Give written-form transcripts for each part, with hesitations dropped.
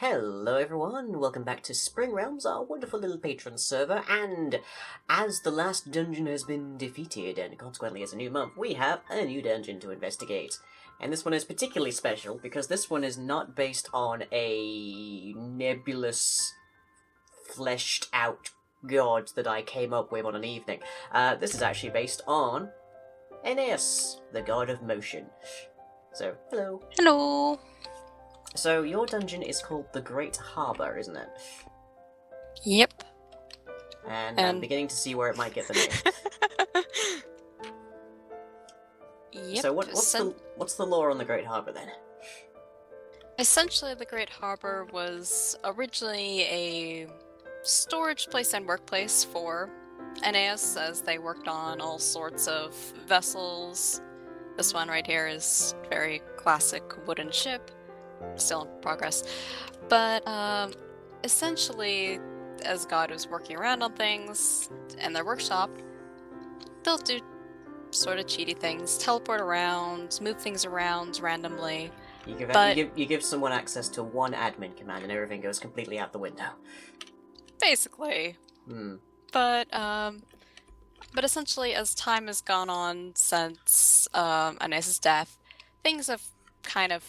Hello everyone, welcome back to Springrealms, our wonderful little Patron server, and as the last dungeon has been defeated, and consequently it's a new month, we have a new dungeon to investigate. And this one is particularly special, because this one is not based on a nebulous, fleshed-out god that I came up with on an evening. This is actually based on Aeneas, the god of motion. So, hello. Hello. So, your dungeon is called the Great Harbour, isn't it? Yep. And I'm beginning to see where it might get the name. Yep. So what's the lore on the Great Harbour then? Essentially, the Great Harbor was originally a storage place and workplace for Aeneas as they worked on all sorts of vessels. This one right here is very classic wooden ship, still in progress. But essentially, as God was working around on things in their workshop, they'll do sort of cheaty things, teleport around, move things around randomly. You give someone access to one admin command and everything goes completely out the window. Basically. But essentially, as time has gone on since Aeneas' death, things have kind of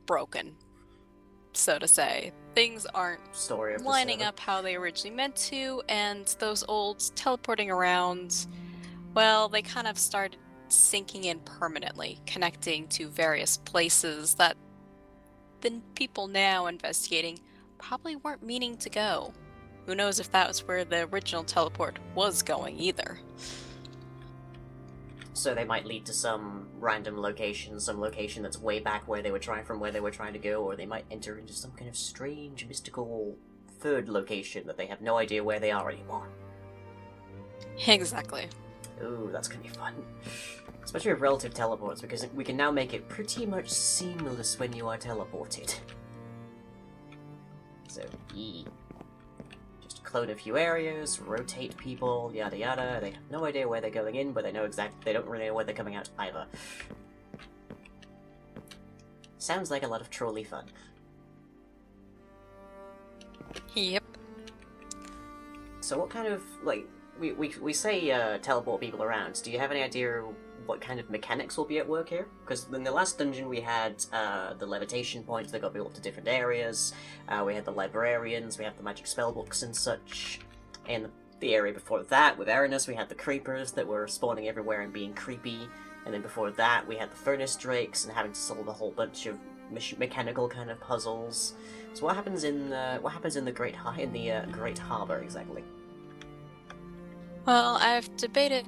broken, so to say. Things aren't lining up how they originally meant to, and those old teleporting around, well, they kind of started sinking in permanently, connecting to various places that the people now investigating probably weren't meaning to go. Who knows if that was where the original teleport was going either. So they might lead to some random location, some location that's way back where they were trying to go, or they might enter into some kind of strange, mystical third location that they have no idea where they are anymore. Exactly. Ooh, that's gonna be fun. Especially with relative teleports, because we can now make it pretty much seamless when you are teleported. So, just clone a few areas, rotate people, yada yada. They have no idea where they're going in, but they don't really know where they're coming out either. Sounds like a lot of trolley fun. Yep. So what kind of, like, we say teleport people around. Do you have any idea what kind of mechanics will be at work here? Because in the last dungeon we had the levitation points that got people to different areas, we had the librarians, we had the magic spellbooks and such. In the area before that, with Aeneas, we had the creepers that were spawning everywhere and being creepy, and then before that we had the furnace drakes and having to solve a whole bunch of mechanical kind of puzzles. So what happens in the Great Harbour exactly? Well, I've debated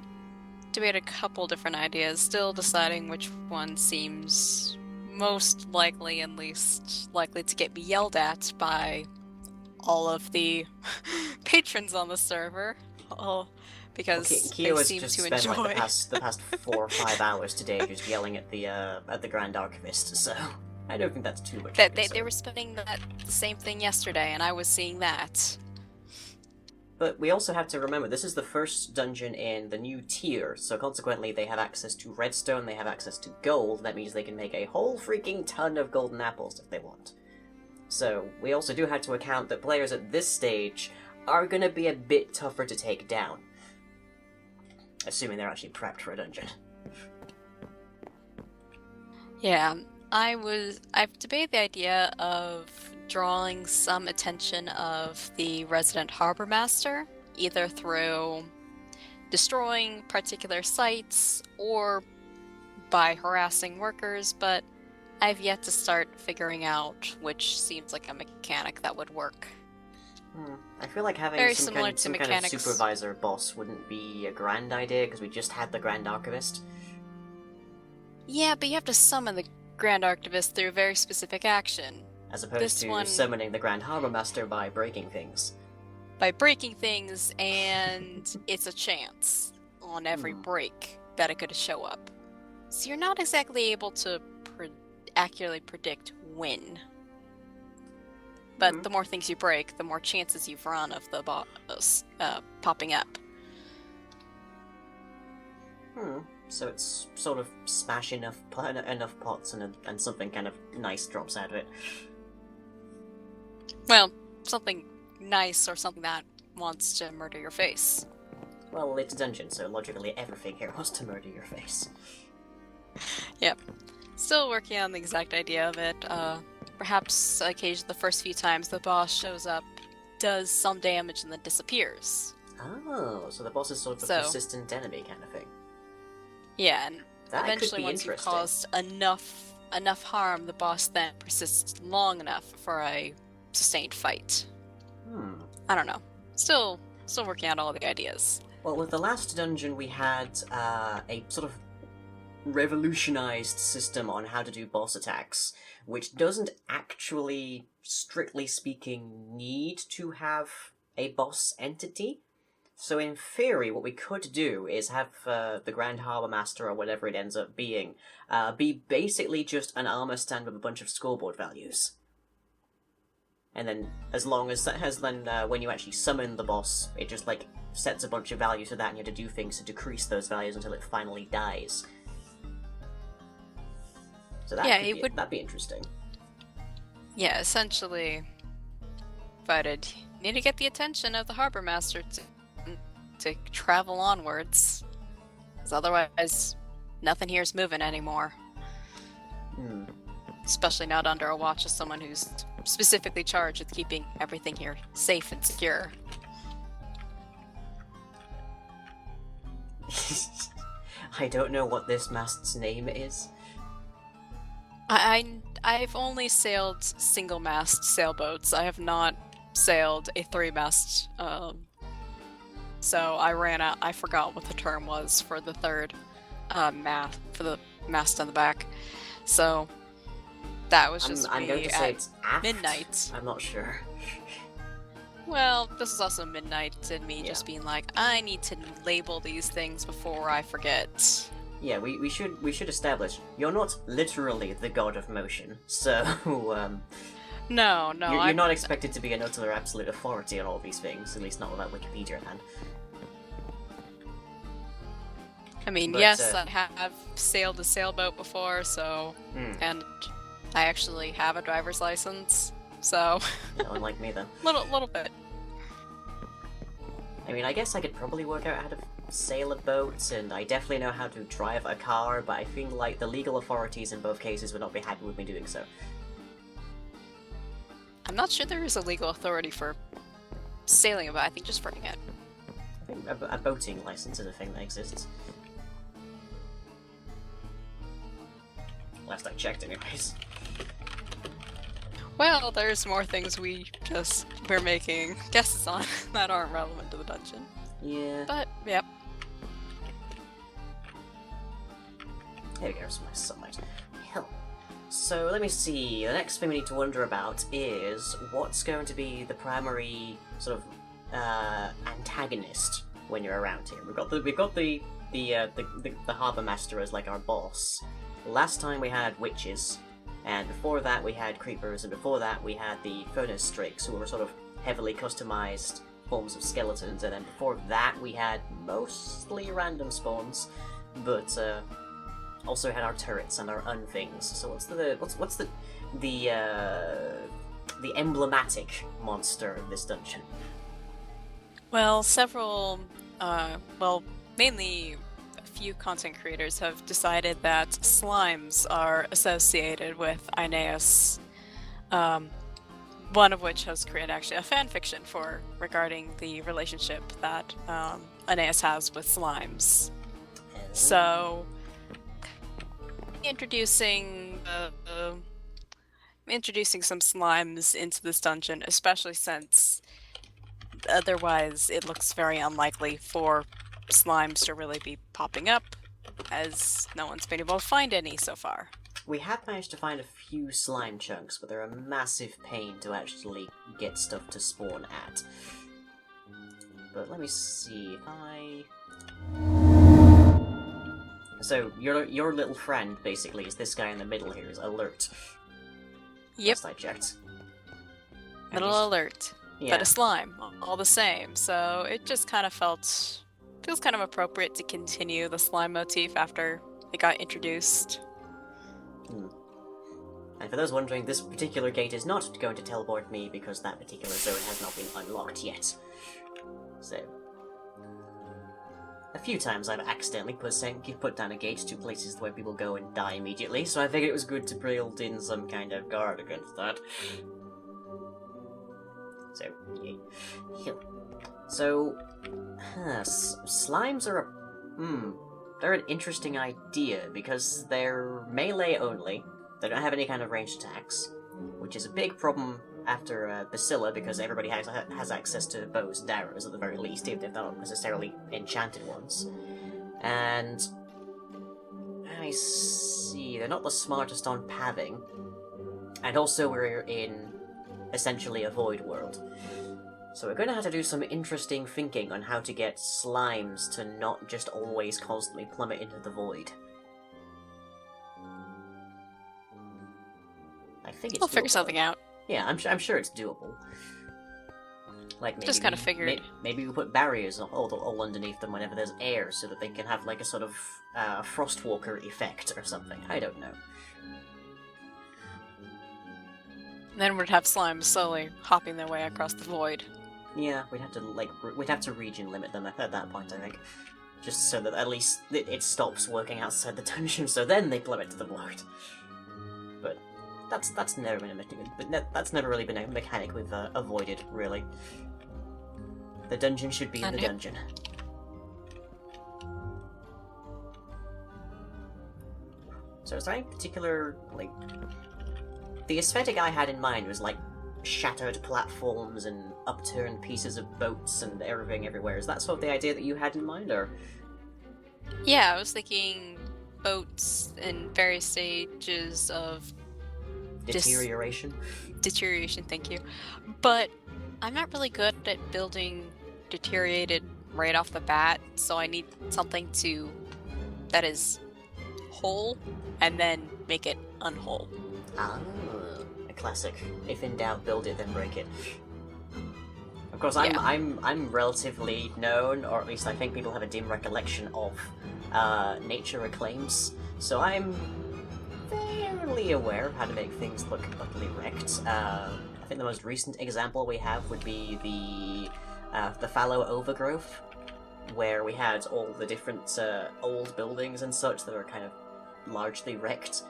a couple different ideas, still deciding which one seems most likely and least likely to get me yelled at by all of the patrons on the server. Because they seem to enjoy. Spent like the past 4 or 5 hours today just yelling at the Grand Archivist, so I don't think that's too much. They were spending the same thing yesterday, and I was seeing that. But we also have to remember, this is the first dungeon in the new tier, so consequently they have access to redstone, they have access to gold, that means they can make a whole freaking ton of golden apples if they want. So, we also do have to account that players at this stage are gonna be a bit tougher to take down. Assuming they're actually prepped for a dungeon. Yeah, I've debated the idea of drawing some attention of the resident harbor master, either through destroying particular sites or by harassing workers, but I've yet to start figuring out which seems like a mechanic that would work. I feel like having some kind of supervisor boss wouldn't be a grand idea, because we just had the Grand Archivist. Yeah, but you have to summon the Grand Archivist through a very specific action. As opposed to summoning the Grand Harbor Master by breaking things. By breaking things, and it's a chance on every break that it could show up. So you're not exactly able to accurately predict when. But the more things you break, the more chances you've run of the boss popping up. So it's sort of smash enough pots and something kind of nice drops out of it. Well, something nice or something that wants to murder your face. Well, it's a dungeon, so logically everything here wants to murder your face. Yep. Still working on the exact idea of it. Perhaps occasionally the first few times the boss shows up, does some damage, and then disappears. Oh, so the boss is sort of a So- persistent enemy kind of thing. Yeah, and That could eventually be once you've interesting. caused enough harm, the boss then persists long enough for a sustained fight. I don't know. Still working out all the ideas. Well, with the last dungeon, we had a sort of revolutionized system on how to do boss attacks, which doesn't actually, strictly speaking, need to have a boss entity. So in theory, what we could do is have the Grand Harbor Master, or whatever it ends up being, be basically just an armor stand with a bunch of scoreboard values. And then, as long as that has then, when you actually summon the boss, it just, like, sets a bunch of values to that, and you have to do things to decrease those values until it finally dies. So that that'd be interesting. Yeah, essentially. But it need to get the attention of the Harbor Master to travel onwards. Because otherwise, nothing here is moving anymore. Especially not under a watch of someone who's specifically charged with keeping everything here safe and secure. I don't know what this mast's name is. I've only sailed single-mast sailboats. I have not sailed a three-mast. So I ran out. I forgot what the term was for the third mast, for the mast on the back. So that was just I'm going to say it's aft. midnight. I'm not sure. Well, this is also midnight and me just being like, I need to label these things before I forget. Yeah, we should establish you're not literally the god of motion, so No, you're not expected to be an utter absolute authority on all these things, at least not without Wikipedia at hand. I mean, yes, I have sailed a sailboat before, so and I actually have a driver's license, so Yeah, unlike me then. little bit. I mean, I guess I could probably work out how to sail a boat, and I definitely know how to drive a car, but I feel like the legal authorities in both cases would not be happy with me doing so. I'm not sure there is a legal authority for sailing a boat. I think just running it. I think a boating license is a thing that exists. Last I checked, anyways. Well, there's more things we're making guesses on that aren't relevant to the dungeon. Yeah. But, yep. There we go, some nice sunlight. Hell. So, let me see. The next thing we need to wonder about is what's going to be the primary sort of antagonist when you're around here. We've got the Harbour Master as like our boss. Last time we had witches, and before that we had creepers, and before that we had the furnace drakes, who were sort of heavily customized forms of skeletons, and then before that we had mostly random spawns, but also had our turrets and our unthings. So what's the emblematic monster of this dungeon? Well, mainly a few content creators have decided that slimes are associated with Aeneas. One of which has created actually a fan fiction regarding the relationship that Aeneas has with slimes. So, introducing some slimes into this dungeon, especially since otherwise it looks very unlikely for slimes to really be popping up, as no one's been able to find any so far. We have managed to find a few slime chunks, but they're a massive pain to actually get stuff to spawn at. But let me see if I... So, your little friend, basically, is this guy in the middle here, is Alert. Yep. Last I checked. Little Alert. Yeah. But a slime, all the same. So it just kind of feels kind of appropriate to continue the slime motif after it got introduced. And for those wondering, this particular gate is not going to teleport me because that particular zone has not been unlocked yet. So, a few times I've accidentally put down a gate to places where people go and die immediately, so I figured it was good to build in some kind of guard against that. So, yeah. So, slimes are they're an interesting idea, because they're melee only, they don't have any kind of ranged attacks, which is a big problem after Bacilla, because everybody has access to bows and arrows at the very least, even if they're not necessarily enchanted ones. And I see, they're not the smartest on pathing, and also we're in essentially a void world. So we're going to have to do some interesting thinking on how to get slimes to not just always constantly plummet into the void. I think it's We'll figure doable. something out. Yeah, I'm sure it's doable. Like maybe Just kind of figured. Maybe we put barriers all underneath them whenever there's air, so that they can have like a sort of Frostwalker effect or something. I don't know. Then we'd have slimes slowly hopping their way across the void. Yeah, we'd have to region limit them at that point, I think, just so that at least it stops working outside the dungeon. So then they plummet to the void. But that's never really been a mechanic we've avoided, really. The dungeon should be in the dungeon. So is there any particular, like... The aesthetic I had in mind was, like, shattered platforms and upturned pieces of boats and everything everywhere. Is that sort of the idea that you had in mind, or...? Yeah, I was thinking boats in various stages of... Deterioration? Deterioration, thank you. But I'm not really good at building deteriorated right off the bat, so I need something that is whole, and then make it unwhole. Ah, a classic. If in doubt, build it, then break it. Of course, I'm relatively known, or at least I think people have a dim recollection of nature reclaims, so I'm fairly aware of how to make things look utterly wrecked. I think the most recent example we have would be the fallow overgrowth, where we had all the different old buildings and such that were kind of largely wrecked.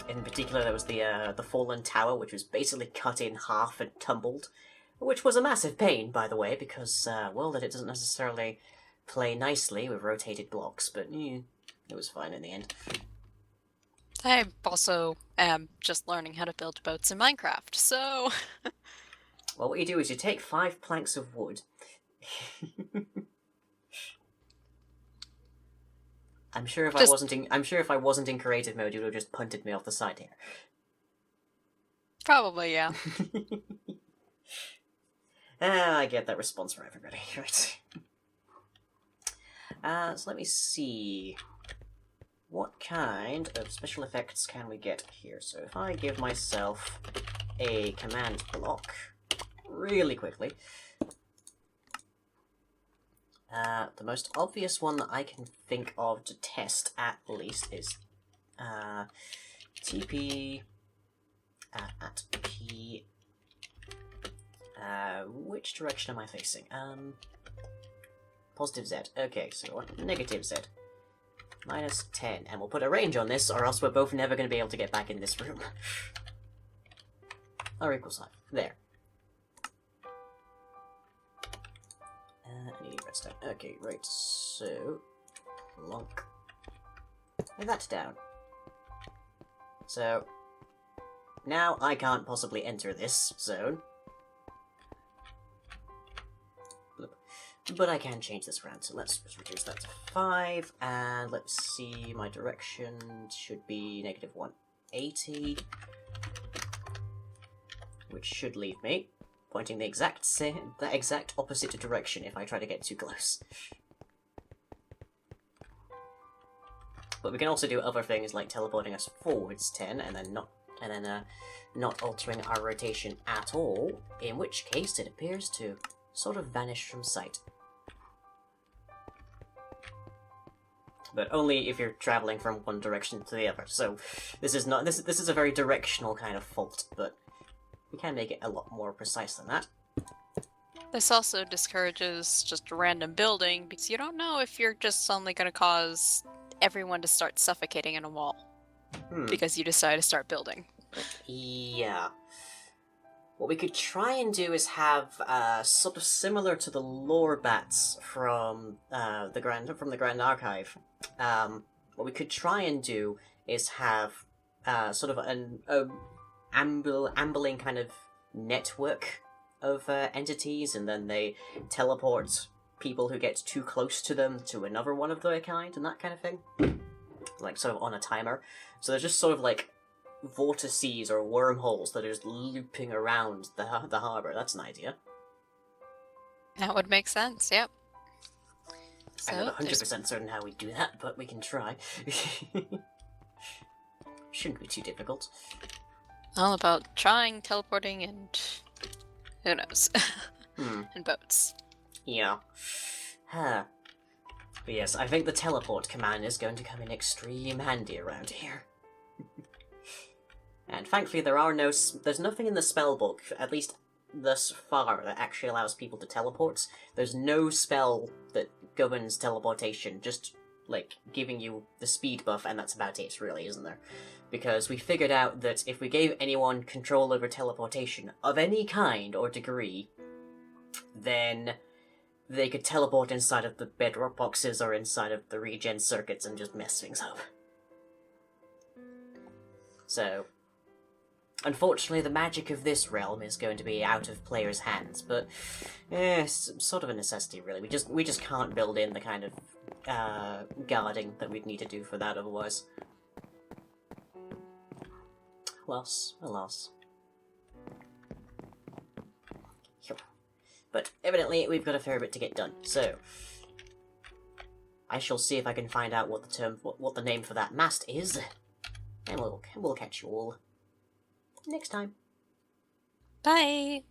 In particular, there was the fallen tower, which was basically cut in half and tumbled, which was a massive pain, by the way, because, well, that it doesn't necessarily play nicely with rotated blocks, but it was fine in the end. I also am just learning how to build boats in Minecraft, so... Well, what you do is you take 5 planks of wood. I'm sure if I wasn't in creative mode, you would have just punted me off the side here. Probably, yeah. I get that response from everybody. Right. So let me see. What kind of special effects can we get here? So if I give myself a command block really quickly. The most obvious one that I can think of to test, at least, is TP at P. Which direction am I facing? Positive Z. Okay, so what? Negative Z. Minus 10. And we'll put a range on this, or else we're both never going to be able to get back in this room. Or equals 5. There. I need redstone. Okay, right, so... Plonk. Lay that down. So... Now I can't possibly enter this zone. But I can change this around, so let's just reduce that to 5, and let's see, my direction should be negative 180, which should leave me pointing the exact opposite direction if I try to get too close. But we can also do other things like teleporting us forwards 10, and then not altering our rotation at all, in which case it appears to sort of vanish from sight. but only if you're traveling from one direction to the other. So this is not this is a very directional kind of fault, but we can make it a lot more precise than that. This also discourages just random building, because you don't know if you're just suddenly going to cause everyone to start suffocating in a wall because you decide to start building. Yeah. What we could try and do is have sort of similar to the lore bats from the Grand Archive. What we could try and do is have sort of an ambling kind of network of entities, and then they teleport people who get too close to them to another one of their kind, and that kind of thing. Like, sort of on a timer. So there's just sort of, like, vortices or wormholes that are just looping around the harbour. That's an idea. That would make sense, yep. So, I'm not 100% certain how we do that, but we can try. Shouldn't be too difficult. All about trying, teleporting, and who knows. And boats. Yeah. But yes, I think the teleport command is going to come in extreme handy around here. And thankfully there's nothing in the spellbook, at least thus far, that actually allows people to teleport. There's no spell that governs teleportation, just, like, giving you the speed buff, and that's about it, really, isn't there? Because we figured out that if we gave anyone control over teleportation of any kind or degree, then they could teleport inside of the bedrock boxes or inside of the regen circuits and just mess things up. So, unfortunately, the magic of this realm is going to be out of players' hands, but it's sort of a necessity, really. We just can't build in the kind of guarding that we'd need to do for that otherwise. Alas. But evidently, we've got a fair bit to get done, so I shall see if I can find out what the name for that mast is, and we'll catch you all next time. Bye!